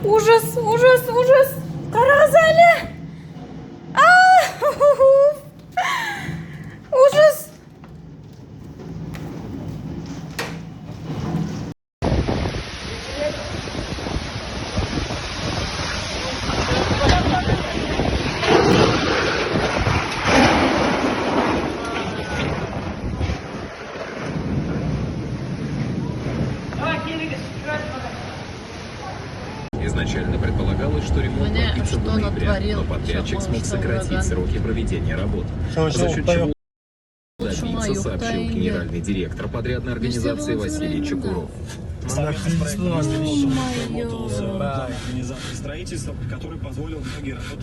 Ужас, ужас, ужас. Каразали. Ужас. Изначально предполагалось, что ремонт продлится до ноября, но подрядчик смог сократить сроки проведения работ, за счет чего добиться, сообщил генеральный директор подрядной организации Василий Чекуров. Совместно с правительством работал с организацией строительства, который позволил многие работы.